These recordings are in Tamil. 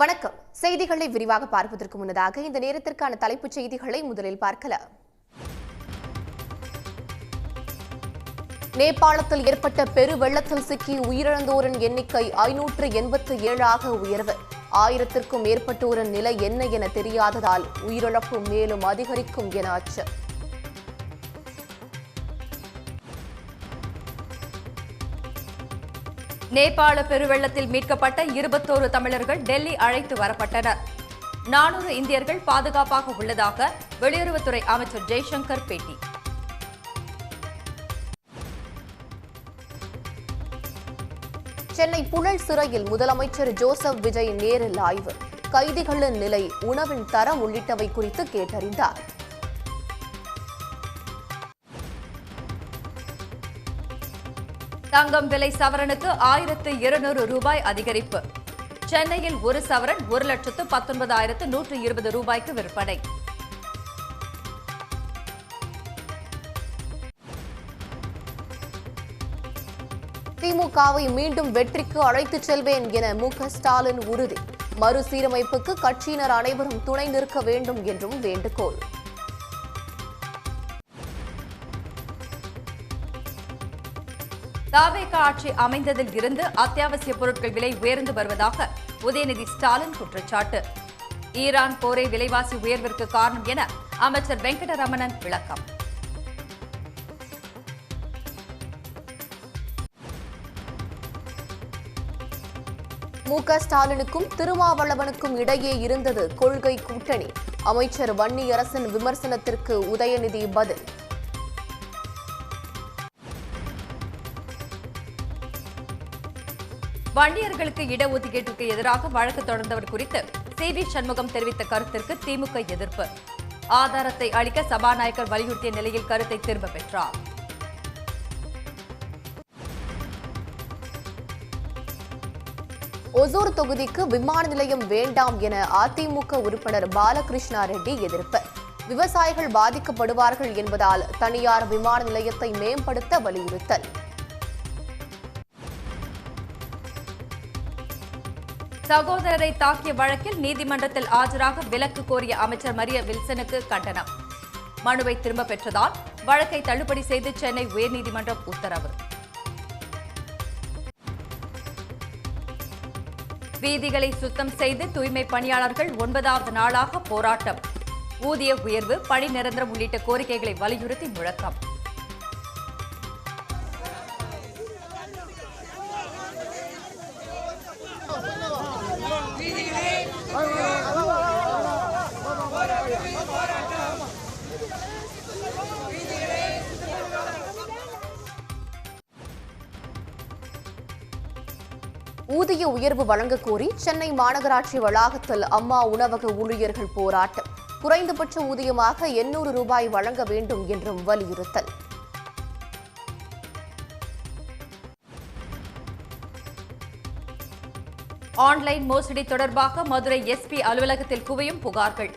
வணக்கம். செய்திகளை விரிவாக பார்ப்பதற்கு முன்னதாக இந்த நேரத்திற்கான தலைப்புச் செய்திகளை முதலில் பார்க்கலாம். நேபாளத்தில் ஏற்பட்ட பெரு வெள்ளத்தில் சிக்கி உயிரிழந்தோரின் எண்ணிக்கை 587 உயர்வு. 1000க்கும் மேற்பட்டோரின் நிலை என்ன என தெரியாததால் உயிரிழப்பு மேலும் அதிகரிக்கும் என அச்சம். நேபாள பெருவெள்ளத்தில் மீட்கப்பட்ட 21 தமிழர்கள் டெல்லி அழைத்து வரப்பட்டனர். 400 இந்தியர்கள் பாதுகாப்பாக உள்ளதாக வெளியுறவுத்துறை அமைச்சர் ஜெய்சங்கர் பேட்டி. சென்னை புழல் சிறையில் முதலமைச்சர் ஜோசப் விஜய் நேரில் ஆய்வு. கைதிகளின் நிலை, உணவின் தரம் உள்ளிட்டவை குறித்து கேட்டறிந்தார். தங்கம் விலை சவரனுக்கு 1200 ரூபாய் அதிகரிப்பு. சென்னையில் ஒரு சவரன் 1,19,120 ரூபாய்க்கு விற்பனை. திமுகவை மீண்டும் வெற்றிக்கு அழைத்துச் செல்வேன் என மு.க. ஸ்டாலின் உறுதி. மறுசீரமைப்புக்கு கட்சியினர் அனைவரும் துணை நிற்க வேண்டும் என்றும் வேண்டுகோள். தாவேகா ஆட்சி அமைந்ததில் இருந்து அத்தியாவசிய பொருட்கள் விலை உயர்ந்து வருவதாக உதயநிதி ஸ்டாலின் குற்றச்சாட்டு. ஈரான் போரே விலைவாசி உயர்விற்கு காரணம் என அமைச்சர் வெங்கடரமணன் விளக்கம். மு.க. ஸ்டாலினுக்கும் திருமாவளவனுக்கும் இடையே இருந்தது கொள்கை கூட்டணி. அமைச்சர் வன்னியரசன் விமர்சனத்திற்கு உதயநிதி பதில். வன்னியர்களுக்கு இடஒதுக்கீட்டுக்கு எதிராக வழக்கு தொடர்ந்தவர் குறித்து சி.வி. சண்முகம் தெரிவித்த கருத்திற்கு திமுக எதிர்ப்பு. ஆதாரத்தை அளிக்க சபாநாயகர் வலியுறுத்திய நிலையில் கருத்தை திரும்பப் பெற்றார். ஒசூர் தொகுதிக்கு விமான நிலையம் வேண்டாம் என அதிமுக உறுப்பினர் பாலகிருஷ்ணா ரெட்டி எதிர்ப்பு. விவசாயிகள் பாதிக்கப்படுவார்கள் என்பதால் தனியார் விமான நிலையத்தை மேம்படுத்த வலியுறுத்தல். சகோதரரை தாக்கிய வழக்கில் நீதிமன்றத்தில் ஆஜராக விலக்கு கோரிய அமைச்சர் மரிய வில்சனுக்கு கண்டனம். மனுவை திரும்பப் பெற்றதால் வழக்கை தள்ளுபடி செய்து சென்னை உயர்நீதிமன்றம் உத்தரவு. வீதிகளை சுத்தம் செய்து தூய்மை பணியாளர்கள் 9வது நாளாக போராட்டம். ஊதிய உயர்வு, பணி நிரந்தரம் உள்ளிட்ட கோரிக்கைகளை வலியுறுத்தி முழக்கம். ஊதிய உயர்வு வழங்கக் கோரி சென்னை மாநகராட்சி வளாகத்தில் அம்மா உணவக ஊழியர்கள் போராட்டம். குறைந்தபட்ச ஊதியமாக 800 ரூபாய் வழங்க வேண்டும் என்றும் வலியுறுத்தல். ஆன்லைன் மோசடி தொடர்பாக மதுரை எஸ்பி அலுவலகத்தில் குவியும் புகார்கள்.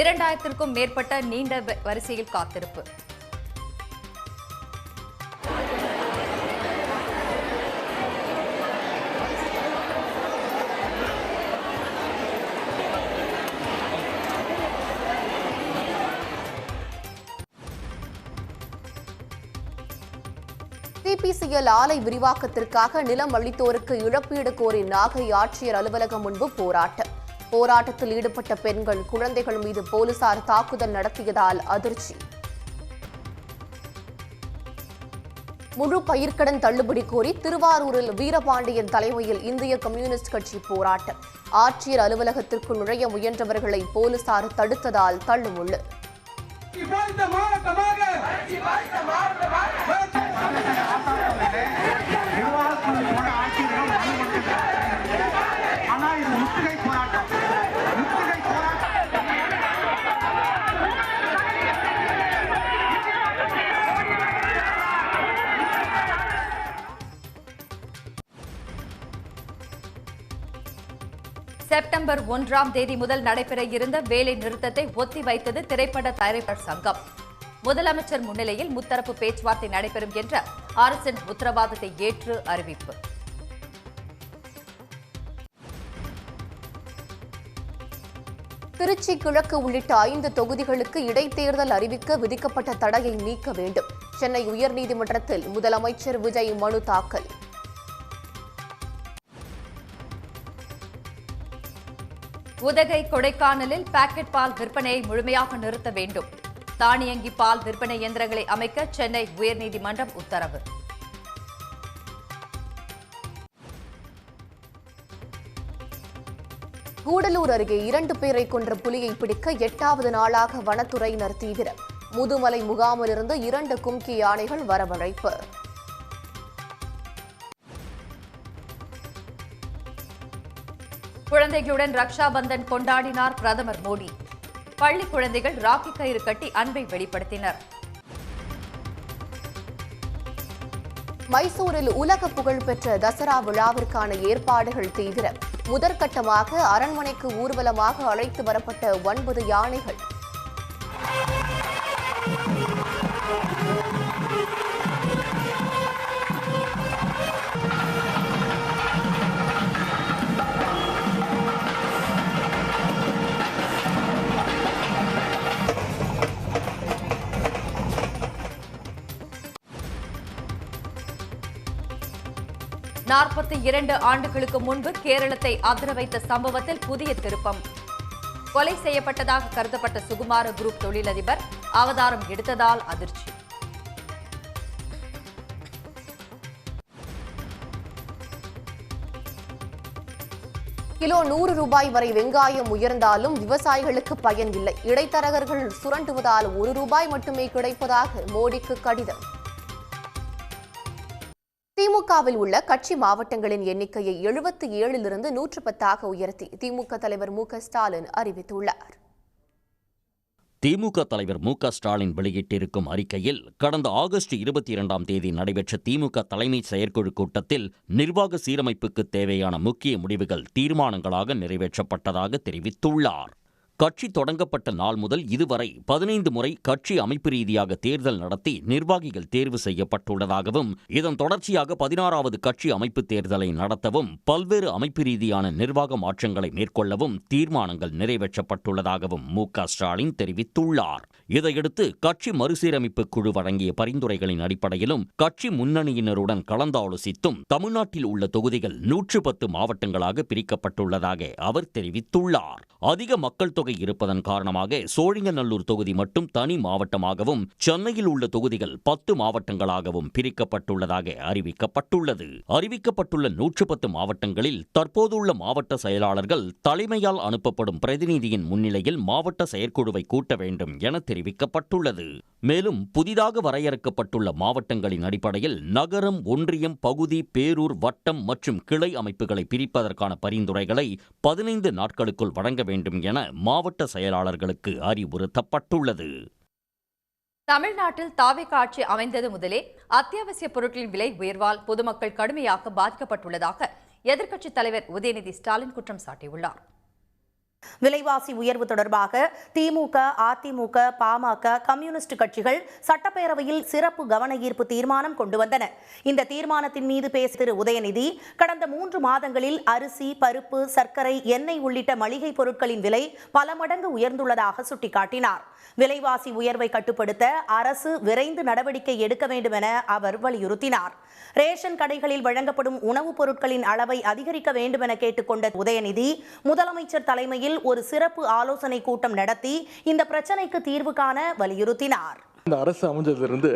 2000க்கும் மேற்பட்ட நீண்ட வரிசையில் காத்திருப்பு. டிபிசிஎல் ஆலை விரிவாக்கத்திற்காக நிலம் அளித்தோருக்கு இழப்பீடு கோரி நாகை ஆட்சியர் அலுவலகம் முன்பு போராட்டம். போராட்டத்தில் ஈடுபட்ட பெண்கள், குழந்தைகள் மீது போலீசார் தாக்குதல் நடத்தியதால் அதிர்ச்சி. முழு பயிர்க்கடன் தள்ளுபடி கோரி திருவாரூரில் வீரபாண்டியன் தலைமையில் இந்திய கம்யூனிஸ்ட் கட்சி போராட்டம். ஆட்சியர் அலுவலகத்திற்குள் நுழைய முயன்றவர்களை போலீசார் தடுத்ததால் தள்ளுமுள்ளு. செப்டம்பர் 1ஆம் தேதி முதல் நடைபெற இருந்த வேலை நிறுத்தத்தை ஒத்திவைத்தது திரைப்பட தயாரிப்பாளர் சங்கம். முதலமைச்சர் முன்னிலையில் முத்தரப்பு பேச்சுவார்த்தை நடைபெறும் என்ற அரசின் உத்தரவாதத்தை ஏற்று அறிவிப்பு. திருச்சி கிழக்கு உள்ளிட்ட 5 தொகுதிகளுக்கு இடைத்தேர்தல் அறிவிக்க விதிக்கப்பட்ட தடையை நீக்க வேண்டும். சென்னை உயர்நீதிமன்றத்தில் முதலமைச்சர் விஜய் மனு தாக்கல். உதகை கொடைக்கானலில் பாக்கெட் பால் விற்பனையை முழுமையாக நிறுத்த வேண்டும். தானியங்கி பால் விற்பனை இயந்திரங்களை அமைக்க சென்னை உயர்நீதிமன்றம் உத்தரவு. கூடலூர் அருகே 2 பேரை கொன்ற புலியை பிடிக்க 8வது நாளாக வனத்துறையினர் தீவிரம். முதுமலை முகாமிலிருந்து 2 கும்கி யானைகள் வரவழைப்பு. குழந்தைகளுடன் ரக்ஷா பந்தன் கொண்டாடினார் பிரதமர் மோடி. பள்ளி குழந்தைகள் ராக்கி கயிறு கட்டி அன்பை வெளிப்படுத்தினர். மைசூரில் உலக புகழ்பெற்ற தசரா விழாவிற்கான ஏற்பாடுகள் தீவிரம். முதற்கட்டமாக அரண்மனைக்கு ஊர்வலமாக அழைத்து வரப்பட்ட 9 யானைகள். நாற்பத்தி 2 ஆண்டுகளுக்கு முன்பு கேரளத்தை அதிர வைத்த சம்பவத்தில் புதிய திருப்பம். கொலை செய்யப்பட்டதாக கருதப்பட்ட சுகுமார குரூப் தொழிலதிபர் அவதாரம் எடுத்ததால் அதிர்ச்சி. கிலோ 100 ரூபாய் வரை வெங்காயம் உயர்ந்தாலும் விவசாயிகளுக்கு பயன் இல்லை. இடைத்தரகர்கள் சுரண்டுவதால் 1 ரூபாய் மட்டுமே கிடைப்பதாக மோடிக்கு கடிதம். திமுகவில் உள்ள கட்சி மாவட்டங்களின் எண்ணிக்கையை 77லிருந்து 110ஆக உயர்த்தி திமுக தலைவர் மு.க.ஸ்டாலின் அறிவித்துள்ளார். திமுக தலைவர் மு.க.ஸ்டாலின் வெளியிட்டிருக்கும் அறிக்கையில் கடந்த ஆகஸ்ட் 22ஆம் தேதி நடைபெற்ற திமுக தலைமை செயற்குழு கூட்டத்தில் நிர்வாக சீரமைப்புக்கு தேவையான முக்கிய முடிவுகள் தீர்மானங்களாக நிறைவேற்றப்பட்டதாக தெரிவித்துள்ளார். கட்சி தொடங்கப்பட்ட நாள் முதல் இதுவரை 15 முறை கட்சி அமைப்பு ரீதியாக தேர்தல் நடத்தி நிர்வாகிகள் தேர்வு செய்யப்பட்டுள்ளதாகவும் இதன் தொடர்ச்சியாக 16வது கட்சி அமைப்பு தேர்தலை நடத்தவும் பல்வேறு அமைப்பு ரீதியான நிர்வாக மாற்றங்களை மேற்கொள்ளவும் தீர்மானங்கள் நிறைவேற்றப்பட்டுள்ளதாகவும் மு.க.ஸ்டாலின் தெரிவித்துள்ளார். இதையடுத்து கட்சி மறுசீரமைப்பு குழு வழங்கிய பரிந்துரைகளின் அடிப்படையிலும் கட்சி முன்னணியினருடன் கலந்தாலோசித்தும் தமிழ்நாட்டில் உள்ள தொகுதிகள் 110 மாவட்டங்களாக பிரிக்கப்பட்டுள்ளதாக அவர் தெரிவித்துள்ளார். அதிக மக்கள் தொகை இருப்பதன் காரணமாக சோழிங்கநல்லூர் தொகுதி மட்டும் தனி மாவட்டமாகவும் சென்னையில் உள்ள தொகுதிகள் 10 மாவட்டங்களாகவும் பிரிக்கப்பட்டுள்ளதாக அறிவிக்கப்பட்டுள்ளது. அறிவிக்கப்பட்டுள்ள 110 மாவட்டங்களில் தற்போதுள்ள மாவட்ட செயலாளர்கள் தலைமையால் அனுப்பப்படும் பிரதிநிதியின் முன்னிலையில் மாவட்ட செயற்குழுவை கூட்ட வேண்டும் என தெரிவிக்கப்பட்டுள்ளது. மேலும் புதிதாக வரையறுக்கப்பட்டுள்ள மாவட்டங்களின் அடிப்படையில் நகரம், ஒன்றியம், பகுதி, பேரூர், வட்டம் மற்றும் கிளை அமைப்புகளை பிரிப்பதற்கான பரிந்துரைகளை 15 நாட்களுக்குள் வழங்க வேண்டும் என மாவட்ட செயலாளர்களுக்கு அறிவுறுத்தப்பட்டுள்ளது. தமிழ்நாட்டில் தாவேகா ஆட்சி அமைந்தது முதலே அத்தியாவசிய பொருட்களின் விலை உயர்வால் பொதுமக்கள் கடுமையாக பாதிக்கப்பட்டுள்ளதாக எதிர்க்கட்சித் தலைவர் உதயநிதி ஸ்டாலின் குற்றம் சாட்டியுள்ளார். விலைவாசி உயர்வு தொடர்பாக திமுக, அதிமுக, பாமக, கம்யூனிஸ்ட் கட்சிகள் சட்டப்பேரவையில் சிறப்பு கவன ஈர்ப்பு தீர்மானம் கொண்டு வந்தன. இந்த தீர்மானத்தின் மீது பேசிய திரு உதயநிதி, கடந்த 3 மாதங்களில் அரிசி, பருப்பு, சர்க்கரை, எண்ணெய் உள்ளிட்ட மளிகை பொருட்களின் விலை பல மடங்கு உயர்ந்துள்ளதாக சுட்டிக்காட்டினார். விலைவாசி உயர்வை கட்டுப்படுத்த அரசு விரைந்து நடவடிக்கை எடுக்க வேண்டும் என அவர் வலியுறுத்தினார். ரேஷன் கடைகளில் வழங்கப்படும் உணவுப் பொருட்களின் அளவை அதிகரிக்க வேண்டும் என கேட்டுக்கொண்ட உதயநிதி, முதலமைச்சர் தலைமையில் ஒரு சிறப்பு ஆலோசனை கூட்டம் நடத்தி இந்த பிரச்சனைக்கு தீர்வு காண வலியுறுத்தினார். இந்த அரசு அமைஞ்சதிலிருந்து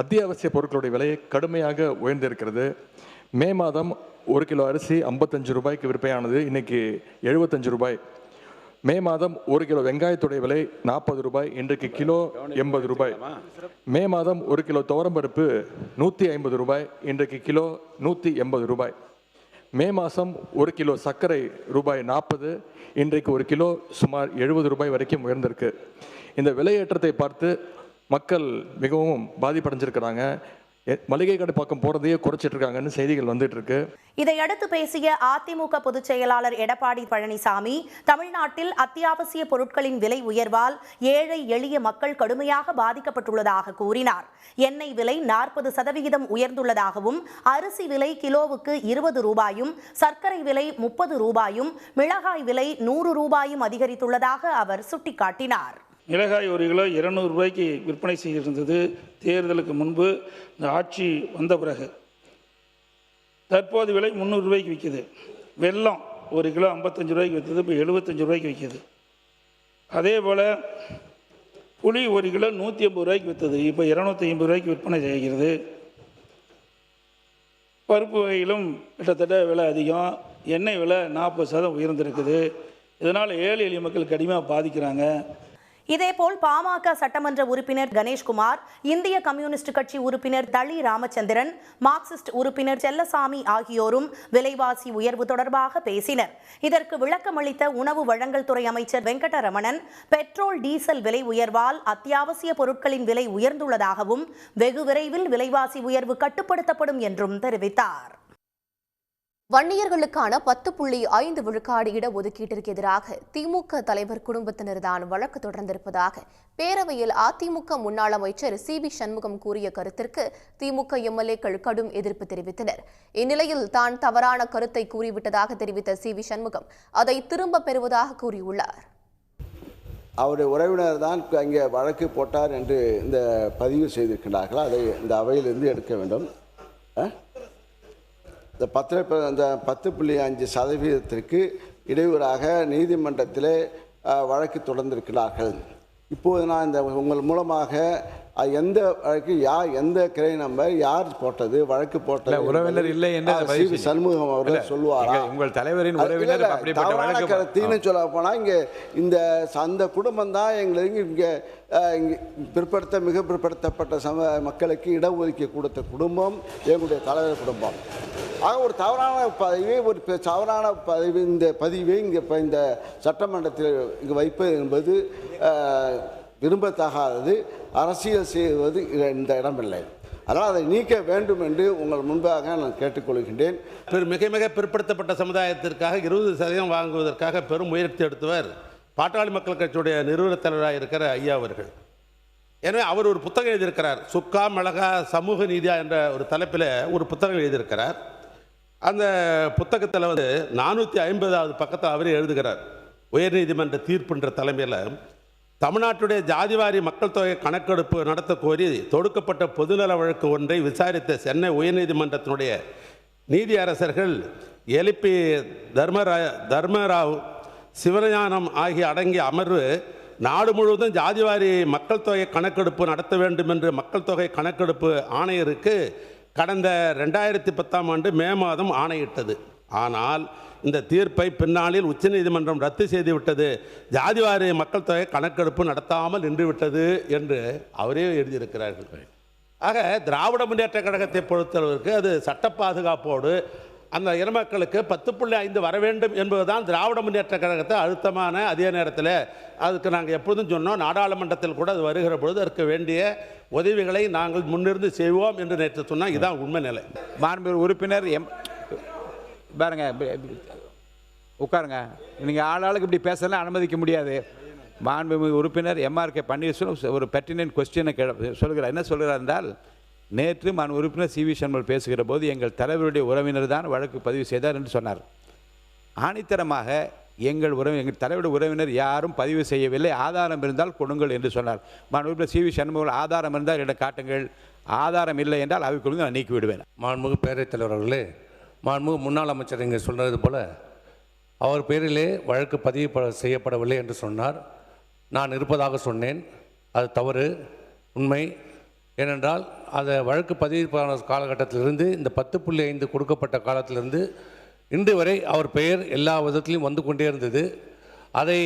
அத்தியாவசிய பொருட்களுடைய விலை கடுமையாக உயர்ந்திருக்கிறது. மே மாதம் 1 கிலோ அரிசி 55 ரூபாய்க்கு விற்பனையானது, இன்னைக்கு 75 ரூபாய். மே மாதம் 1 கிலோ வெங்காயத்துடைய விலை 40 ரூபாய், இன்றைக்கு கிலோ 80 ரூபாய். மே மாதம் 1 கிலோ துவரம்பருப்பு 150 ரூபாய், இன்றைக்கு கிலோ 180 ரூபாய். மே மாதம் 1 கிலோ சர்க்கரை ரூபாய் 40, இன்றைக்கு 1 கிலோ சுமார் 70 ரூபாய் வரைக்கும் உயர்ந்திருக்கு. இந்த விலையேற்றத்தை பார்த்து மக்கள் மிகவும் பாதிப்படைஞ்சிருக்கிறாங்க. மளிகை கடை பக்கம் போகிறதையே குறைச்சிட்டு இருக்காங்கன்னு செய்திகள் வந்துட்டு இருக்கு. இதையடுத்து பேசிய அதிமுக பொதுச் செயலாளர் எடப்பாடி பழனிசாமி, தமிழ்நாட்டில் அத்தியாவசிய பொருட்களின் விலை உயர்வால் ஏழை எளிய மக்கள் கடுமையாக பாதிக்கப்பட்டுள்ளதாக கூறினார். எண்ணெய் விலை 40% உயர்ந்துள்ளதாகவும், அரிசி விலை கிலோவுக்கு 20 ரூபாயும், சர்க்கரை விலை 30 ரூபாயும், மிளகாய் விலை 100 ரூபாயும் அதிகரித்துள்ளதாக அவர் சுட்டிக்காட்டினார். மிளகாய் ஒரு கிலோ 200 ரூபாய்க்கு விற்பனை செய்திருந்தது தேர்தலுக்கு முன்பு. இந்த ஆட்சி வந்த பிறகு தற்போது விலை 300 ரூபாய்க்கு விற்கிது. வெல்லம் ஒரு கிலோ 55 ரூபாய்க்கு விற்றது, இப்போ 75 ரூபாய்க்கு விற்கிது. அதே போல் புளி ஒரு கிலோ 150 ரூபாய்க்கு விற்றது, இப்போ 250 ரூபாய்க்கு விற்பனை செய்கிறது. பருப்பு வகையிலும் கிட்டத்தட்ட விலை அதிகம். எண்ணெய் விலை 40% உயர்ந்திருக்குது. இதனால் ஏழை எளிய மக்கள் கடுமையாக பாதிக்கிறாங்க. இதேபோல் பாமக சட்டமன்ற உறுப்பினர் கணேஷ்குமார், இந்திய கம்யூனிஸ்ட் கட்சி உறுப்பினர் தளி ராமச்சந்திரன், மார்க்சிஸ்ட் உறுப்பினர் செல்லசாமி ஆகியோரும் விலைவாசி உயர்வு தொடர்பாக பேசினர். இதற்கு விளக்கமளித்த உணவு வழங்கல் துறை அமைச்சர் வெங்கடரமணன், பெட்ரோல் டீசல் விலை உயர்வால் அத்தியாவசிய பொருட்களின் விலை உயர்ந்துள்ளதாகவும், வெகு விரைவில் விலைவாசி உயர்வு கட்டுப்படுத்தப்படும் என்றும் தெரிவித்தார். வன்னியர்களுக்கான 10.5 விழுக்காடு இடஒதுக்கீட்டிற்கு எதிராக திமுக தலைவர் குடும்பத்தினர்தான் வழக்கு தொடர்ந்திருப்பதாக பேரவையில் அதிமுக முன்னாள் அமைச்சர் சி.வி. சண்முகம் கூறிய கருத்திற்கு திமுக எம்எல்ஏக்கள் கடும் எதிர்ப்பு தெரிவித்தனர். இந்நிலையில் தான் தவறான கருத்தை கூறிவிட்டதாக தெரிவித்த சி.வி. சண்முகம் அதை திரும்ப பெறுவதாக கூறியுள்ளார். அவருடைய உறவினர் தான் அங்கே வழக்கு போட்டார் என்று இந்த பதிவு செய்திருக்கிறார்கள். அதை இந்த அவையிலிருந்து எடுக்க வேண்டும். இந்த 10.5% இடையூறாக நீதிமன்றத்திலே வழக்கு தொடர்ந்திருக்கிறார்கள். இப்போது நான் இந்த உங்கள் மூலமாக எந்த வழக்கு எந்த கிளை நம்பர் யார் போட்டது, வழக்கு போட்டது உறவினர் இல்லை என்று சண்முகம் அவர்கள் சொல்லுவாரா? உங்கள் தலைவரின் உறவினர் தவறான கருத்தின்னு சொல்ல போனால் இங்கே அந்த குடும்பம் தான் எங்களுக்கு இங்கே மிக பிற்படுத்தப்பட்ட மக்களுக்கு இடஒதுக்கீடு கொடுத்த குடும்பம் எங்களுடைய தலைவர் குடும்பம். ஆக ஒரு தவறான பதிவை இந்த பதிவை இங்கே இந்த சட்டமன்றத்தில் இங்கே வைப்பது என்பது விரும்பத்தகாதது. அரசியல் செய்வது இந்த இடமில்லை. அதனால் அதை நீக்க வேண்டும் என்று உங்கள் முன்பாக நான் கேட்டுக்கொள்கின்றேன். மிக மிக பிற்படுத்தப்பட்ட சமுதாயத்திற்காக 20% வாங்குவதற்காக பெரும் முயற்சி எடுத்தவர் பாட்டாளி மக்கள் கட்சியுடைய நிறுவனத் தலைவராக இருக்கிற ஐயா அவர்கள். எனவே அவர் ஒரு புத்தகம் எழுதியிருக்கிறார். சுக்கா மிளகா சமூக நீதியா என்ற ஒரு தலைப்பில் ஒரு புத்தகம் எழுதியிருக்கிறார். அந்த புத்தகத்தில் 450வது பக்கத்தில் அவரே எழுதுகிறார். உயர்நீதிமன்ற தீர்ப்புன்ற தலைமையில் தமிழ்நாட்டுடைய ஜாதிவாரி மக்கள் தொகை கணக்கெடுப்பு நடத்த கோரி தொடுக்கப்பட்ட பொதுநல வழக்கு ஒன்றை விசாரித்த சென்னை உயர்நீதிமன்றத்தினுடைய நீதியரசர்கள் எலிபி தர்மராவ், சிவஞானம் ஆகிய அடங்கிய அமர்வு நாடு முழுவதும் ஜாதிவாரி மக்கள் தொகை கணக்கெடுப்பு நடத்த வேண்டும் என்று மக்கள் தொகை கணக்கெடுப்பு ஆணையருக்கு கடந்த 2010ஆம் ஆண்டு மே மாதம் ஆணையிட்டது. ஆனால் இந்த தீர்ப்பை பின்னாளில் உச்சநீதிமன்றம் ரத்து செய்துவிட்டது. ஜாதிவாரி மக்கள் தொகை கணக்கெடுப்பு நடத்தாமல் நின்றுவிட்டது என்று அவரே எழுதியிருக்கிறார்கள். ஆக திராவிட முன்னேற்ற கழகத்தை பொறுத்தளவிற்கு அது சட்ட பாதுகாப்போடு அந்த இனமக்களுக்கு 10.5 வர வேண்டும் என்பதுதான் திராவிட முன்னேற்ற கழகத்தை அழுத்தமான. அதே நேரத்தில் அதுக்கு நாங்கள் எப்பொழுதும் சொன்னோம், நாடாளுமன்றத்தில் கூட அது வருகிற பொழுது அதற்கு வேண்டிய உதவிகளை நாங்கள் முன்னிருந்து செய்வோம் என்று நேற்று சொன்னால் இதுதான் உண்மை நிலை. மாண்பு உறுப்பினர் பாருங்க, உட்காருங்க. நீங்கள் ஆளாளுக்கு இப்படி பேசலாம் அனுமதிக்க முடியாது. மாண்புமிகு உறுப்பினர் எம்ஆர்கே பன்னீர்செல்வம் ஒரு பெர்டினன்ட் கொஸ்டினை சொல்கிறார். என்ன சொல்கிறார் என்றால், நேற்று மாண்பு உறுப்பினர் சி.வி. சண்முகம் பேசுகிற போது எங்கள் தலைவருடைய உறவினர் தான் வழக்கு பதிவு செய்தார் என்று சொன்னார். ஆணித்தரமாக எங்கள் தலைவருடைய உறவினர் யாரும் பதிவு செய்யவில்லை, ஆதாரம் இருந்தால் கொடுங்கள் என்று சொன்னார். மாண்பு உறுப்பினர் சி.வி. சண்முகம் ஆதாரம் இருந்தால் இடம் காட்டுங்கள், ஆதாரம் இல்லை என்றால் அவை கொடுங்க, நான் நீக்கி விடுவேன். மாண்புமிகு பேரவைத் தலைவர் அவர்களே, மாண்புமிகு முன்னாள் அமைச்சர் இங்கே சொன்னது போல அவர் பேரிலே வழக்கு பதிவு செய்யப்படவில்லை என்று சொன்னார். நான் இருப்பதாக சொன்னேன். அது தவறு. உண்மை. ஏனென்றால் அதை வழக்கு பதிவு காலகட்டத்திலிருந்து இந்த 10.5 கொடுக்கப்பட்ட காலத்திலிருந்து இன்று வரை அவர் பெயர் எல்லா விதத்திலையும் வந்து கொண்டே இருந்தது. அதை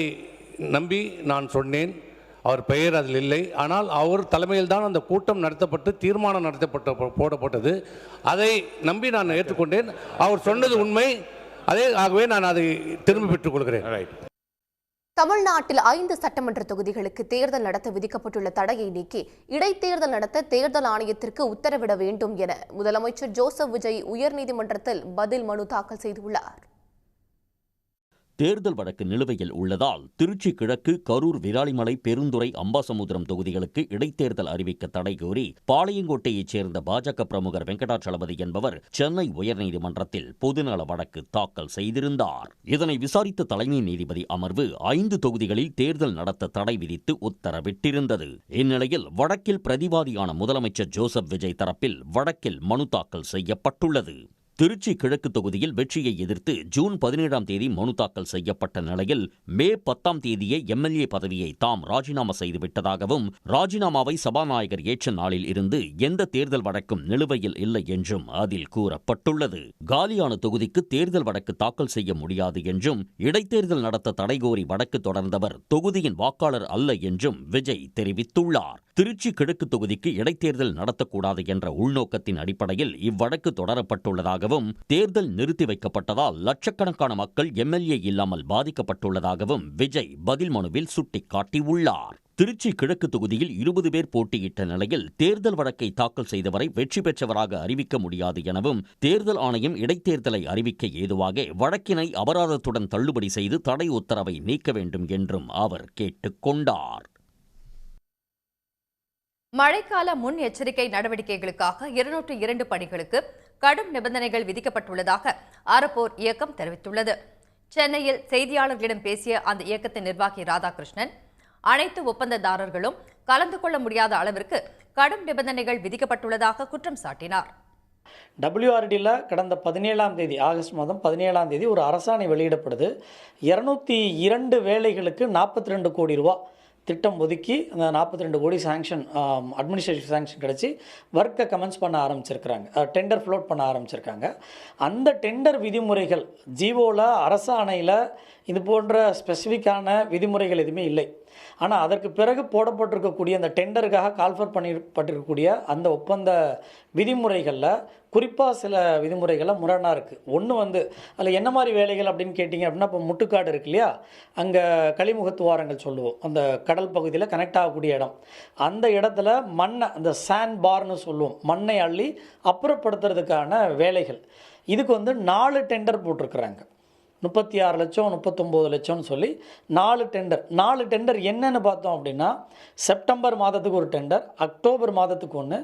நம்பி நான் சொன்னேன். அவர் பெயர் அதில் இல்லை. ஆனால் அவர் தலைமையில் தான் அந்த கூட்டம் நடத்தப்பட்டு தீர்மானம் போடப்பட்டது. அதை நம்பி நான் ஏற்றுக்கொண்டேன். அவர் சொன்னது உண்மை. ஆகவே நான் அதை திரும்பி பெற்றுக் கொள்கிறேன். தமிழ்நாட்டில் 5 சட்டமன்ற தொகுதிகளுக்கு தேர்தல் நடத்த விதிக்கப்பட்டுள்ள தடையை நீக்கி இடைத்தேர்தல் நடத்த தேர்தல் ஆணையத்திற்கு உத்தரவிட வேண்டும் என முதலமைச்சர் ஜோசப் விஜய் உயர்நீதிமன்றத்தில் பதில் மனு தாக்கல் செய்துள்ளார். தேர்தல் வழக்கு நிலுவையில் உள்ளதால் திருச்சி கிழக்கு, கரூர், விராலிமலை, பெருந்துறை, அம்பாசமுத்திரம் தொகுதிகளுக்கு இடைத்தேர்தல் அறிவிக்க தடை கோரி பாளையங்கோட்டையைச் சேர்ந்த பாஜக பிரமுகர் வெங்கடாச்சலபதி என்பவர் சென்னை உயர்நீதிமன்றத்தில் பொதுநல வழக்கு தாக்கல் செய்திருந்தார். இதனை விசாரித்த தலைமை நீதிபதி அமர்வு 5 தொகுதிகளில் தேர்தல் நடத்த தடை விதித்து உத்தரவிட்டிருந்தது. இந்நிலையில் வழக்கில் பிரதிவாதியான முதலமைச்சர் ஜோசப் விஜய் தரப்பில் வழக்கில் மனு தாக்கல் செய்யப்பட்டுள்ளது. திருச்சி கிழக்கு தொகுதியில் வெற்றியை எதிர்த்து ஜூன் 17ஆம் தேதி மனு தாக்கல் செய்யப்பட்ட நிலையில் மே 10ஆம் தேதியே எம்எல்ஏ பதவியை தாம் ராஜினாமா செய்துவிட்டதாகவும் ராஜினாமாவை சபாநாயகர் ஏற்ற நாளில் இருந்து எந்த தேர்தல் வழக்கும் நிலுவையில் இல்லை என்றும் அதில் கூறப்பட்டுள்ளது. காலியான தொகுதிக்கு தேர்தல் வழக்கு தாக்கல் செய்ய முடியாது என்றும் இடைத்தேர்தல் நடத்த தடை கோரி வழக்கு தொடர்ந்தவர் தொகுதியின் வாக்காளர் அல்ல என்றும் விஜய் தெரிவித்துள்ளார். திருச்சி கிழக்கு தொகுதிக்கு இடைத்தேர்தல் நடத்தக்கூடாது என்ற உள்நோக்கத்தின் அடிப்படையில் இவ்வழக்கு தொடரப்பட்டுள்ளதாகவும் தேர்தல் நிறுத்தி வைக்கப்பட்டதால் லட்சக்கணக்கான மக்கள் எம்எல்ஏ இல்லாமல் பாதிக்கப்பட்டுள்ளதாகவும் விஜய் பதில் மனுவில் சுட்டிக்காட்டியுள்ளார். திருச்சி கிழக்கு தொகுதியில் 20 பேர் போட்டியிட்ட நிலையில் தேர்தல் வழக்கை தாக்கல் செய்தவரை வெற்றி பெற்றவராக அறிவிக்க முடியாது எனவும் தேர்தல் ஆணையம் இடைத்தேர்தலை அறிவிக்க ஏதுவாக வழக்கினை அபராதத்துடன் தள்ளுபடி செய்து தடை உத்தரவை நீக்க வேண்டும் என்றும் அவர் கேட்டுக்கொண்டார். மழைக்கால முன் எச்சரிக்கை நடவடிக்கைகளுக்காக 202 பணிகளுக்கு கடும் நிபந்தனைகள் விதிக்கப்பட்டுள்ளதாக அறப்போர் இயக்கம் தெரிவித்துள்ளது. சென்னையில் செய்தியாளர்களிடம் பேசிய அந்த இயக்கத்தின் நிர்வாகி ராதாகிருஷ்ணன், அனைத்து ஒப்பந்ததாரர்களும் கலந்து கொள்ள முடியாத அளவிற்கு கடும் நிபந்தனைகள் விதிக்கப்பட்டுள்ளதாக குற்றம் சாட்டினார். WRDயில் கடந்த 17ஆம் தேதி ஆகஸ்ட் மாதம் 17ஆம் தேதி ஒரு அரசாணை வெளியிடப்படுது. 202 வேலைகளுக்கு 42 கோடி ரூபா திட்டம் ஒதுக்கி அந்த 42 கோடி சாங்ஷன், அட்மினிஸ்ட்ரேட்டிவ் சாங்ஷன் கிடச்சி ஒர்க்கை கமென்ஸ் பண்ண ஆரம்பிச்சிருக்கிறாங்க, டெண்டர் ஃப்ளோட் பண்ண ஆரம்பிச்சிருக்காங்க. அந்த டெண்டர் விதிமுறைகள் ஜிஓவில், அரசாணையில் இது போன்ற ஸ்பெசிஃபிக்கான விதிமுறைகள் எதுவுமே இல்லை. ஆனால் அதற்கு பிறகு போடப்பட்டிருக்கக்கூடிய அந்த டெண்டருக்காக கால்ஃபர் பண்ணிப்பட்டிருக்கக்கூடிய அந்த ஒப்பந்த விதிமுறைகளில் குறிப்பாக சில விதிமுறைகளில் முரணாக இருக்குது. ஒன்று அதில் என்ன மாதிரி வேலைகள் அப்படின்னு கேட்டிங்க அப்படின்னா, இப்போ முட்டுக்காடு இருக்கு இல்லையா, அங்கே கழிமுகத்துவாரங்கள் சொல்லுவோம், அந்த கடல் பகுதியில் கனெக்ட் ஆகக்கூடிய இடம், அந்த இடத்துல மண்ணை, அந்த சாண்ட் பார்னு சொல்லுவோம், மண்ணை அள்ளி அப்புறப்படுத்துறதுக்கான வேலைகள். இதுக்கு 4 டெண்டர் போட்டிருக்கிறாங்க. 36 லட்சம், 39 லட்சம்னு சொல்லி 4 டெண்டர் என்னென்னு பார்த்தோம் அப்படின்னா, செப்டம்பர் மாதத்துக்கு ஒரு டெண்டர், அக்டோபர் மாதத்துக்கு 1,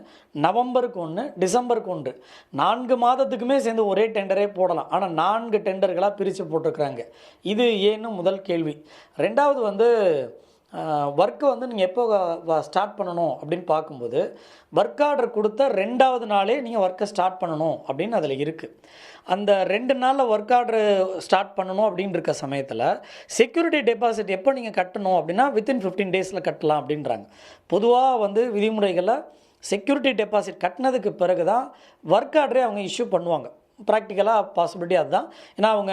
நவம்பருக்கு 1, டிசம்பருக்கு 1, 4 மாதத்துக்குமே சேர்ந்து ஒரே டெண்டரே போடலாம். ஆனால் 4 டெண்டர்களாக பிரித்து போட்டிருக்கிறாங்க. இது ஏன்னு முதல் கேள்வி. ரெண்டாவது ஒர்க்கு நீங்கள் எப்போ ஸ்டார்ட் பண்ணணும் அப்படின்னு பார்க்கும்போது, ஒர்க் ஆர்டர் கொடுத்த 2வது நாளே நீங்கள் ஒர்க்கை ஸ்டார்ட் பண்ணணும் அப்படின்னு அதில் இருக்குது. அந்த 2 நாளில் ஒர்க் ஆர்டர் ஸ்டார்ட் பண்ணணும் அப்படின்னு இருக்க சமயத்தில் செக்யூரிட்டி டெபாசிட் எப்போ நீங்கள் கட்டணும் அப்படின்னா வித்தின் 15 டேஸில் கட்டலாம் அப்படின்றாங்க. பொதுவாக விதிமுறைகளை செக்யூரிட்டி டெபாசிட் கட்டினதுக்கு பிறகு தான் ஒர்க் ஆர்டரே அவங்க இஷ்யூ பண்ணுவாங்க. ப்ராக்டிக்கலாக பாசிபிலிட்டி அதுதான். ஏன்னா அவங்க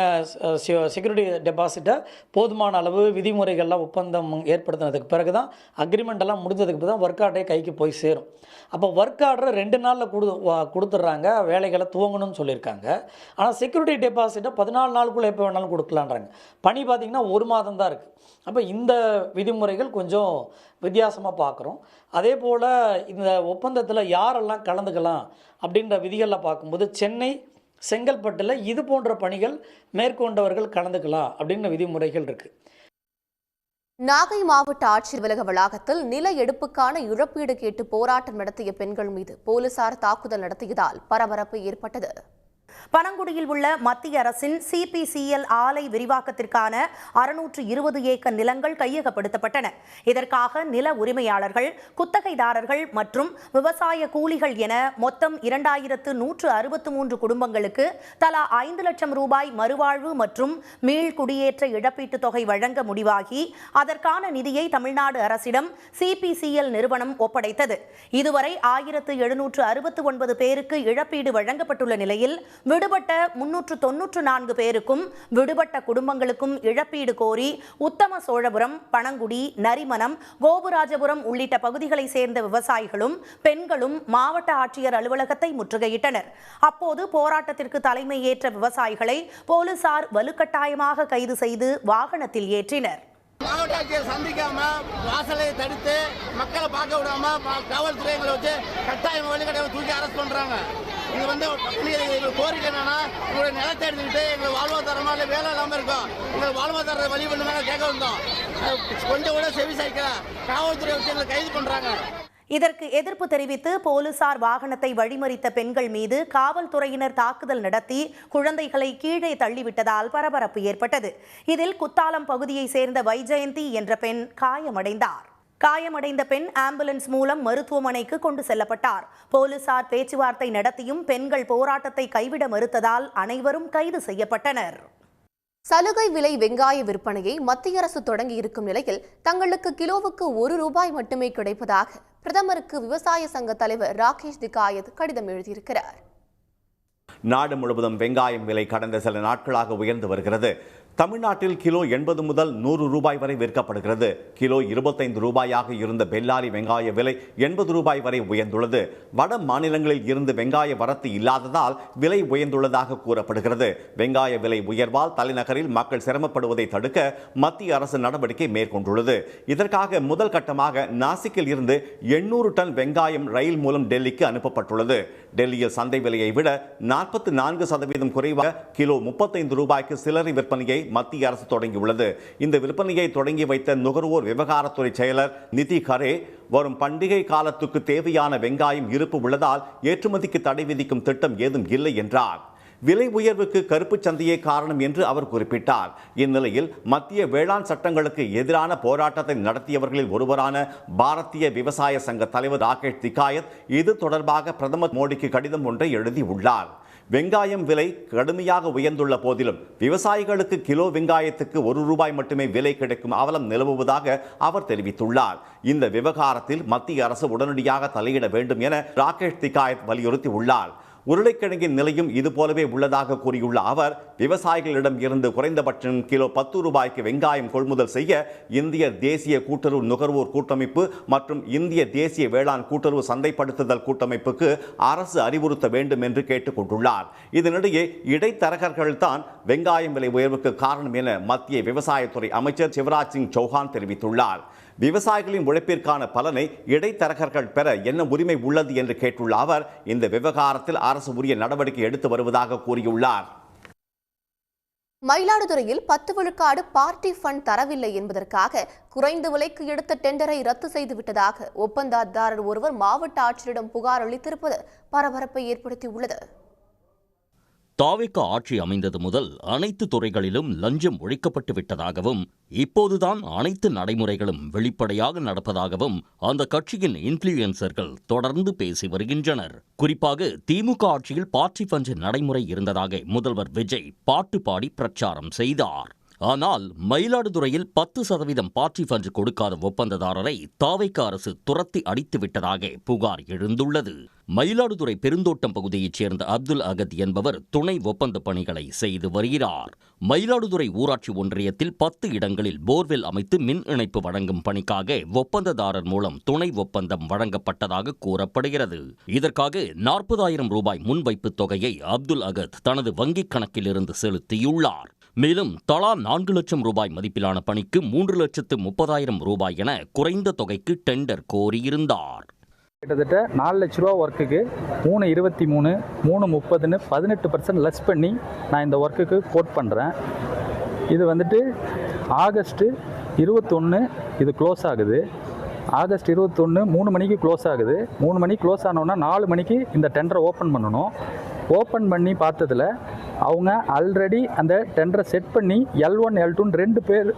செக்யூரிட்டி டெபாசிட்டை போதுமான அளவு விதிமுறைகள்லாம் ஒப்பந்தம் ஏற்படுத்தினதுக்கு பிறகு தான், அக்ரிமெண்டெல்லாம் முடிஞ்சதுக்கு பிறகு தான் ஒர்க் ஆர்டரே கைக்கு போய் சேரும். அப்போ ஒர்க் ஆர்டரை 2 நாளில் கொடுத்துட்றாங்க, வேலைகளை துவங்கணும்னு சொல்லியிருக்காங்க. ஆனால் செக்யூரிட்டி டெபாசிட்டை 14 நாளுக்குள்ளே எப்போ வேணாலும் கொடுக்கலான்றாங்க. பணி பார்த்திங்கன்னா 1 மாதம் தான் இருக்குது. அப்போ இந்த விதிமுறைகள் கொஞ்சம் வித்தியாசமாக பார்க்குறோம். அதே போல் இந்த ஒப்பந்தத்தில் யாரெல்லாம் கலந்துக்கலாம் அப்படின்ற விதிகளில் பார்க்கும்போது, சென்னை, செங்கல்பட்டில் இது போன்ற பணிகள் மேற்கொண்டவர்கள் கலந்துக்கலாம் அப்படின்ற விதிமுறைகள் இருக்குது. நாகை மாவட்ட ஆட்சியர் அலுவலக வளாகத்தில் நில எடுப்புக்கான இழப்பீடு கேட்டு போராட்டம் நடத்திய பெண்கள் மீது போலீசார் தாக்குதல் நடத்தியதால் பரபரப்பு ஏற்பட்டது. பனங்குடியில் உள்ள மத்திய அரசின் CPCL ஆலை விரிவாக்கத்திற்கான 620 ஏக்கர் நிலங்கள் கையகப்படுத்தப்பட்டன. இதற்காக நில உரிமையாளர்கள், குத்தகைதாரர்கள் மற்றும் விவசாய கூலிகள் என மொத்தம் 2163 குடும்பங்களுக்கு தலா 5 லட்சம் ரூபாய் மறுவாழ்வு மற்றும் மீள் குடியேற்ற இழப்பீட்டுத் தொகை வழங்க முடிவாகி அதற்கான நிதியை தமிழ்நாடு அரசிடம் CPCL நிறுவனம் ஒப்படைத்தது. இதுவரை 1769 பேருக்கு இழப்பீடு வழங்கப்பட்டுள்ள நிலையில் விடுபட்ட 394 பேருக்கும் விடுபட்ட குடும்பங்களுக்கும் இழப்பீடு கோரி உத்தம சோழபுரம், பனங்குடி, நரிமனம், கோபுராஜபுரம் உள்ளிட்ட பகுதிகளை சேர்ந்த விவசாயிகளும் பெண்களும் மாவட்ட ஆட்சியர் அலுவலகத்தை முற்றுகையிட்டனர். அப்போது போராட்டத்திற்கு தலைமை ஏற்ற விவசாயிகளை போலீசார் வலுக்கட்டாயமாக கைது செய்து வாகனத்தில் ஏற்றினர். மாவட்ட ஆட்சியர் சந்திக்காம வாசலை தடுத்து மக்களை பார்க்க விடாம காவல்துறை எங்களை வச்சு கட்டாயம் வழிகட்டை தூக்கி அரெஸ்ட் பண்றாங்க. இது எங்களுக்கு கோரிக்கை என்னன்னா, எங்களுடைய நிலத்தை எடுத்துக்கிட்டு எங்களுக்கு வாழ்வாதாரமா இல்லை வேலை இல்லாமல் இருக்கோம், எங்களுக்கு வாழ்வாதாரத்தை வழி பண்ணுங்க கேட்க வந்தோம். கொஞ்சம் கூட செவி சாய்க்கல, காவல்துறை வச்சு எங்களை கைது பண்றாங்க. இதற்கு எதிர்ப்பு தெரிவித்து போலீசார் வாகனத்தை வழிமறித்த பெண்கள் மீது காவல்துறையினர் தாக்குதல் நடத்தி குழந்தைகளை கீழே தள்ளிவிட்டதால் பரபரப்பு ஏற்பட்டது. இதில் குத்தாலம் பகுதியை சேர்ந்த வைஜெயந்தி என்ற பெண் காயமடைந்தார். காயமடைந்த பெண் ஆம்புலன்ஸ் மூலம் மருத்துவமனைக்கு கொண்டு செல்லப்பட்டார். போலீசார் பேச்சுவார்த்தை நடத்தியும் பெண்கள் போராட்டத்தை கைவிட மறுத்ததால் அனைவரும் கைது செய்யப்பட்டனர். சலுகை விலை வெங்காய விற்பனையை மத்திய அரசு தொடங்கி இருக்கும் நிலையில் தங்களுக்கு கிலோவுக்கு ₹1 மட்டுமே கிடைப்பதாக பிரதமருக்கு விவசாய சங்க தலைவர் ராகேஷ் திகாயத் கடிதம் எழுதியிருக்கிறார். நாடு முழுவதும் வெங்காயம் விலை கடந்த சில நாட்களாக உயர்ந்து வருகிறது. தமிழ்நாட்டில் கிலோ 80 முதல் ₹100 வரை விற்கப்படுகிறது. கிலோ ₹25 இருந்த பெல்லாரி வெங்காய விலை ₹80 வரை உயர்ந்துள்ளது. வட மாநிலங்களில் இருந்து வெங்காய வரத்து இல்லாததால் விலை உயர்ந்துள்ளதாக கூறப்படுகிறது. வெங்காய விலை உயர்வால் தலைநகரில் மக்கள் சிரமப்படுவதை தடுக்க மத்திய அரசு நடவடிக்கை மேற்கொண்டுள்ளது. இதற்காக முதல் கட்டமாக நாசிக்கில் இருந்து 800 டன் வெங்காயம் ரயில் மூலம் டெல்லிக்கு அனுப்பப்பட்டுள்ளது. டெல்லியில் சந்தை விலையை விட 44% குறைவாக கிலோ ₹35 சில்லறை விற்பனையை மத்திய அரசு தொடங்கியுள்ளது. இந்த விற்பனையை தொடங்கி வைத்த நுகர்வோர் விவகாரத்துறை செயலர் நிதி கரே, வரும் பண்டிகை காலத்துக்கு தேவையான வெங்காயம் இருப்பு உள்ளதால் ஏற்றுமதிக்கு தடை விதிக்கும் திட்டம் ஏதும் இல்லை என்றார். விலை உயர்வுக்கு கருப்பு சந்தையே காரணம் என்று அவர் குறிப்பிட்டார். இந்நிலையில் மத்திய வேளாண் சட்டங்களுக்கு எதிரான போராட்டத்தை நடத்தியவர்களில் ஒருவரான பாரதிய விவசாய சங்க தலைவர் ராகேஷ் திகாயத் இது தொடர்பாக பிரதமர் மோடிக்கு கடிதம் ஒன்றை எழுதியுள்ளார். வெங்காயம் விலை கடுமையாக உயர்ந்துள்ள போதிலும் விவசாயிகளுக்கு கிலோ வெங்காயத்துக்கு ₹1 மட்டுமே விலை கிடைக்கும் அவலம் நிலவுவதாக அவர் தெரிவித்துள்ளார். இந்த விவகாரத்தில் மத்திய அரசு உடனடியாக தலையிட வேண்டும் என ராகேஷ் திகாயத் வலியுறுத்தியுள்ளார். உருளைக்கிழங்கின் நிலையும் இதுபோலவே உள்ளதாக கூறியுள்ள அவர், விவசாயிகளிடம் இருந்து குறைந்தபட்சம் கிலோ ₹10 வெங்காயம் கொள்முதல் செய்ய இந்திய தேசிய கூட்டுறவு நுகர்வோர் கூட்டமைப்பு மற்றும் இந்திய தேசிய வேளாண் கூட்டுறவு சந்தைப்படுத்துதல் கூட்டமைப்புக்கு அரசு அறிவுறுத்த வேண்டும் என்று கேட்டுக் கொண்டுள்ளார். இதனிடையே இடைத்தரகர்கள் தான் வெங்காயம் விலை உயர்வுக்கு காரணம் என மத்திய விவசாயத்துறை அமைச்சர் சிவராஜ் சிங் சௌஹான் தெரிவித்துள்ளார். விவசாயிகளின் உழைப்பிற்கான பலனை இடைத்தரகர்கள் பெற என்ன உரிமை உள்ளது என்று கேட்டுள்ள அவர், இந்த விவகாரத்தில் அரசு உரிய நடவடிக்கை எடுத்து வருவதாக கூறியுள்ளார். மயிலாடுதுறையில் 10 விழுக்காடு பார்ட்டி ஃபண்ட் தரவில்லை என்பதற்காக குறைந்த விலைக்கு எடுத்த டெண்டரை ரத்து செய்துவிட்டதாக ஒப்பந்ததாரர் ஒருவர் மாவட்ட ஆட்சியரிடம் புகார் அளித்திருப்பது பரபரப்பை ஏற்படுத்தியுள்ளது. தாவேக ஆட்சி அமைந்தது முதல் அனைத்து துறைகளிலும் லஞ்சம் ஒழிக்கப்பட்டு விட்டதாகவும் இப்போதுதான் அனைத்து நடைமுறைகளும் வெளிப்படையாக நடப்பதாகவும் அந்த கட்சியின் இன்ஃப்ளூயன்சர்கள் தொடர்ந்து பேசி வருகின்றனர். குறிப்பாக திமுக ஆட்சியில் பார்ட்டி ஃபண்ட் நடைமுறை இருந்ததாக முதல்வர் விஜய் பாட்டு பாடி பிரச்சாரம் செய்தார். ஆனால் மயிலாடுதுறையில் 10% பார்ட்டி ஃபண்ட் கொடுக்காத ஒப்பந்ததாரரை தாவேக அரசு துரத்தி அடித்து விட்டதாக புகார் எழுந்துள்ளது. மயிலாடுதுறை பெருந்தோட்டம் பகுதியைச் சேர்ந்த அப்துல் அகத் என்பவர் துணை ஒப்பந்த பணிகளை செய்து வருகிறார். மயிலாடுதுறை ஊராட்சி ஒன்றியத்தில் 10 இடங்களில் போர்வெல் அமைத்து மின் இணைப்பு வழங்கும் பணிக்காக ஒப்பந்ததாரர் மூலம் துணை ஒப்பந்தம் வழங்கப்பட்டதாக கூறப்படுகிறது. இதற்காக ₹40,000 முன்வைப்பு தொகையை அப்துல் அகத் தனது வங்கிக் கணக்கிலிருந்து செலுத்தியுள்ளார். மேலும் தலா ₹4 லட்சம் மதிப்பிலான பணிக்கு ₹3,30,000 என குறைந்த தொகைக்கு டெண்டர் கோரியிருந்தார். கிட்டத்தட்ட ₹4 லட்ச ஒர்க்குக்கு 3.23, 3.30ன்னு 18% லெஸ் பண்ணி நான் இந்த ஒர்க்குக்கு கோட் பண்ணுறேன். இது வந்துட்டு ஆகஸ்ட் 21 இது க்ளோஸ் ஆகுது. ஆகஸ்ட் 21 3 மணிக்கு க்ளோஸ் ஆகுது. 3 மணிக்கு க்ளோஸ் ஆனோன்னா 4 மணிக்கு இந்த டெண்டரை ஓப்பன் பண்ணணும். ஓப்பன் பண்ணி பார்த்ததில் அவங்க ஆல்ரெடி அந்த டெண்டரை செட் பண்ணி L1 L2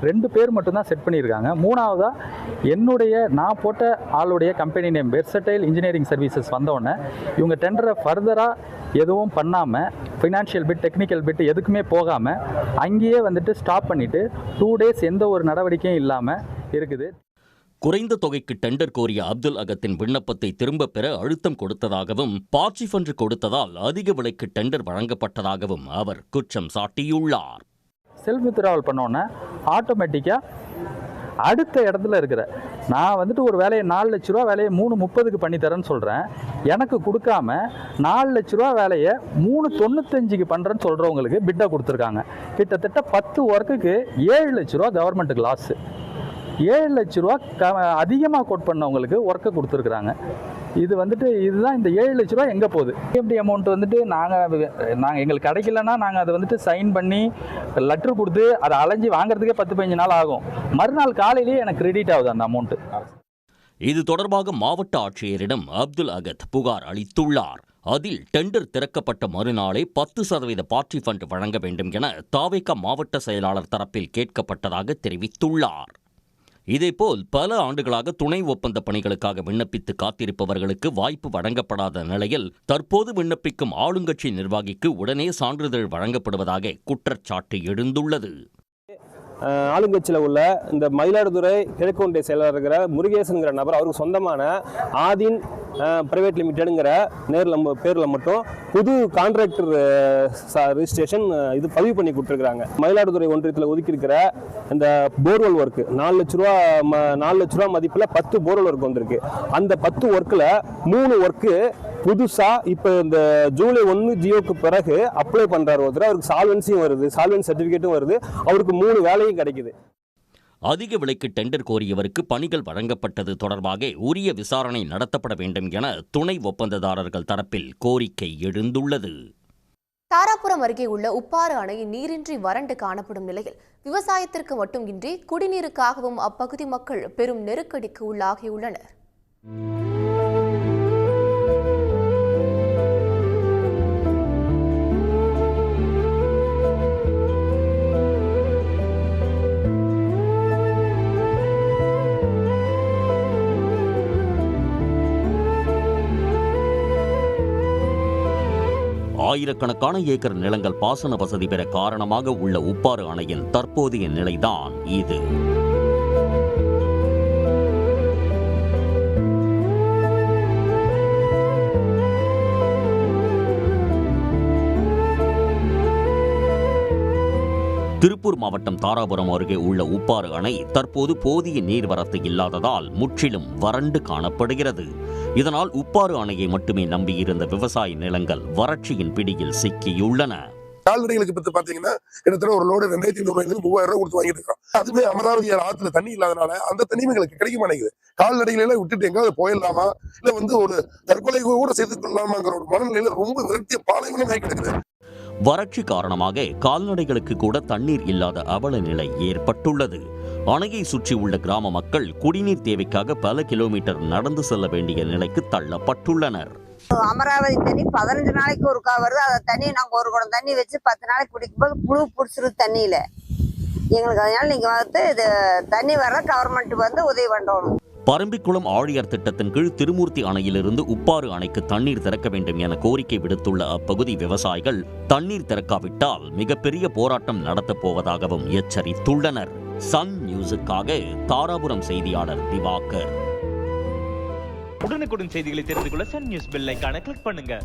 ரெண்டு பேர் மட்டும்தான் செட் பண்ணியிருக்காங்க. மூணாவதாக நான் போட்ட ஆளுடைய company name versatile engineering services வந்தோடனே இவங்க டெண்டரை ஃபர்தராக எதுவும் பண்ணாமல் ஃபினான்ஷியல் பிட் டெக்னிக்கல் பிட் எதுக்குமே போகாமல் அங்கேயே வந்துட்டு ஸ்டாப் பண்ணிவிட்டு 2 டேஸ் எந்த ஒரு நடவடிக்கையும் இல்லாமல் இருக்குது. குறைந்த தொகைக்கு டெண்டர் கோரிய அப்துல் அகத்தின் விண்ணப்பத்தை திரும்பப் பெற அழுத்தம் கொடுத்ததாகவும் பார்ட்டி ஃபண்ட் கொடுத்ததால் அதிக விலைக்கு டெண்டர் வழங்கப்பட்டதாகவும் அவர் குற்றம் சாட்டியுள்ளார். செல்ஃப் வித்ட்ராவல் பண்ணோன்னே ஆட்டோமேட்டிக்காக அடுத்த இடத்துல இருக்கிற நான் வந்துட்டு ஒரு வேலையை ₹4 லட்ச வேலையை 3.30க்கு பண்ணித்தரேன்னு சொல்கிறேன். எனக்கு கொடுக்காம ₹4 லட்ச வேலையை 3.95க்கு பண்ணுறேன்னு சொல்கிறவங்களுக்கு பிட்டை கொடுத்துருக்காங்க. கிட்டத்தட்ட 10 ஒர்க்குக்கு ₹7 லட்ச கவர்மெண்ட்டுக்கு லாஸு. 7 லட்ச ரூபா அதிகமாக கோட் பண்ணவங்களுக்கு ஒர்க்கை கொடுத்துருக்குறாங்க. இது வந்துட்டு இதுதான் இந்த 7 லட்ச ரூபா எங்கே போகுது? எப்படி அமௌண்ட் வந்துட்டு நாங்கள் எங்களுக்கு கிடைக்கலன்னா நாங்கள் அதை வந்துட்டு சைன் பண்ணி லெட்ரு கொடுத்து அதை அலைஞ்சி வாங்குறதுக்கே 10-15 நாள் ஆகும். மறுநாள் காலையிலேயே எனக்கு கிரெடிட் ஆகுது அந்த அமௌண்ட்டு. இது தொடர்பாக மாவட்ட ஆட்சியரிடம் அப்துல் அகத் புகார் அளித்துள்ளார். அதில் டெண்டர் திறக்கப்பட்ட மறுநாளே 10% பார்ட்டி ஃபண்ட் வழங்க வேண்டும் என தாவேகா மாவட்ட செயலாளர் தரப்பில் கேட்கப்பட்டதாக தெரிவித்துள்ளார். இதேபோல் பல ஆண்டுகளாக துணை ஒப்பந்த பணிகளுக்காக விண்ணப்பித்து காத்திருப்பவர்களுக்கு வாய்ப்பு வழங்கப்படாத நிலையில் தற்போது விண்ணப்பிக்கும் ஆளுங்கட்சி நிர்வாகிக்கு உடனே சான்றிதழ் வழங்கப்படுவதாக குற்றச்சாட்டு எழுந்துள்ளது. ஆளுங்கட்சியில் உள்ள இந்த மயிலாடுதுறை கிழக்கு ஒன்றிய செயலாளர் இருக்கிற முருகேசன்கிற நபர் அவருக்கு சொந்தமான ஆதீன் பிரைவேட் லிமிடெடுங்கிற பேரில் மட்டும் புது கான்ட்ராக்டர் ரிஜிஸ்ட்ரேஷன் இது பதிவு பண்ணி கொடுத்துருக்குறாங்க. மயிலாடுதுறை ஒன்றியத்தில் ஒதுக்கி இருக்கிற இந்த போர்வெல் ஒர்க்கு 4 லட்ச ரூபா மதிப்பில் 10 போர்வெல் ஒர்க் வந்திருக்கு. அந்த 10 ஒர்க்கில் 3 ஒர்க்கு புதுசாக இப்போ இந்த ஜூலை 1 ஜியோக்கு பிறகு அப்ளை பண்ணுறாரு ஒருத்தர். அவருக்கு சால்வன்சியும் வருது, சால்வன்சி சர்டிஃபிகேட்டும் வருது, அவருக்கு 3 வேலையும் கிடைக்குது. அதிக விலைக்கு டெண்டர் கோரியவருக்கு பணிகள் வழங்கப்பட்டது தொடர்பாக உரிய விசாரணை நடத்தப்பட வேண்டும் என துணை ஒப்பந்ததாரர்கள் தரப்பில் கோரிக்கை எழுந்துள்ளது. தாராபுரம் அருகே உள்ள உப்பாறு அணை நீரின்றி வறண்டு காணப்படும் நிலையில் விவசாயத்திற்கு மட்டுமின்றி குடிநீருக்காகவும் அப்பகுதி மக்கள் பெரும் நெருக்கடிக்கு உள்ளாகியுள்ளனர். ஆயிரக்கணக்கான ஏக்கர் நிலங்கள் பாசன வசதி பெற காரணமாக உள்ள உப்பாறு அணையின் தற்போதைய நிலைதான் இது. திருப்பூர் மாவட்டம் தாராபுரம் அருகே உள்ள உப்பாறு அணை தற்போது போதிய நீர்வரத்து இல்லாததால் முற்றிலும் வறண்டு காணப்படுகிறது. இதனால் உப்பாறு அணையை மட்டுமே நம்பியிருந்த விவசாய நிலங்கள் வறட்சியின் பிடியில் சிக்கியுள்ளன. கால்நடைகளுக்கு பத்தி பாத்தீங்கன்னா கிட்டத்தட்ட ஒரு லோடு 2500 3000 கொடுத்து வாங்கிட்டு இருக்கோம். அதுவே அமராவதி ஆத்துல தண்ணி இல்லாதனால அந்த தண்ணி எங்களுக்கு கிடைக்க மாட்டேங்குது. கால்நடைகளை எல்லாம் விட்டுட்டு எங்காவது போயிடலாமா, இல்ல ஒரு தற்கொலை கூட செய்து கொள்ளலாமாங்கிற ஒரு மனநிலையில ரொம்ப விரக்திய பாலைவனம் ஆகி கிடக்குது. வறட்சி காரணமாக கால்நடைகளுக்கு கூட தண்ணீர் இல்லாத அவல நிலை ஏற்பட்டுள்ளது. அணையை சுற்றி உள்ள கிராம மக்கள் குடிநீர் தேவைக்காக பல கிலோமீட்டர் நடந்து செல்ல வேண்டிய நிலைக்கு தள்ளப்பட்டுள்ளனர். அமராவதி தண்ணி 15 நாளைக்கு ஒருக்கா வருது. அந்த தண்ணி நாங்கள் ஒரு குடம் தண்ணி வச்சு 10 நாளைக்கு குடிக்கும்போது புழு பிடிச்சிருது தண்ணியில எங்களுக்கு. அதனால நீங்க வந்து இது தண்ணி வர கவர்மெண்ட் வந்து உதவி பண்ணணும். பரம்பிக்குளம் ஆழியார் திட்டத்தின் கீழ் திருமூர்த்தி அணையிலிருந்து உப்பாறு அணைக்கு தண்ணீர் திறக்க வேண்டும் என கோரிக்கை விடுத்துள்ள அப்பகுதி விவசாயிகள் தண்ணீர் திறக்காவிட்டால் மிகப்பெரிய போராட்டம் நடத்தப் போவதாகவும் எச்சரித்துள்ளனர். சன் நியூஸுக்காக தாராபுரம் செய்தியாளர் திவாகர். உடனுக்குடன் செய்திகளை தெரிந்து கொள்ள சன் நியூஸ் பெல் ஐகானை கிளிக் பண்ணுங்க.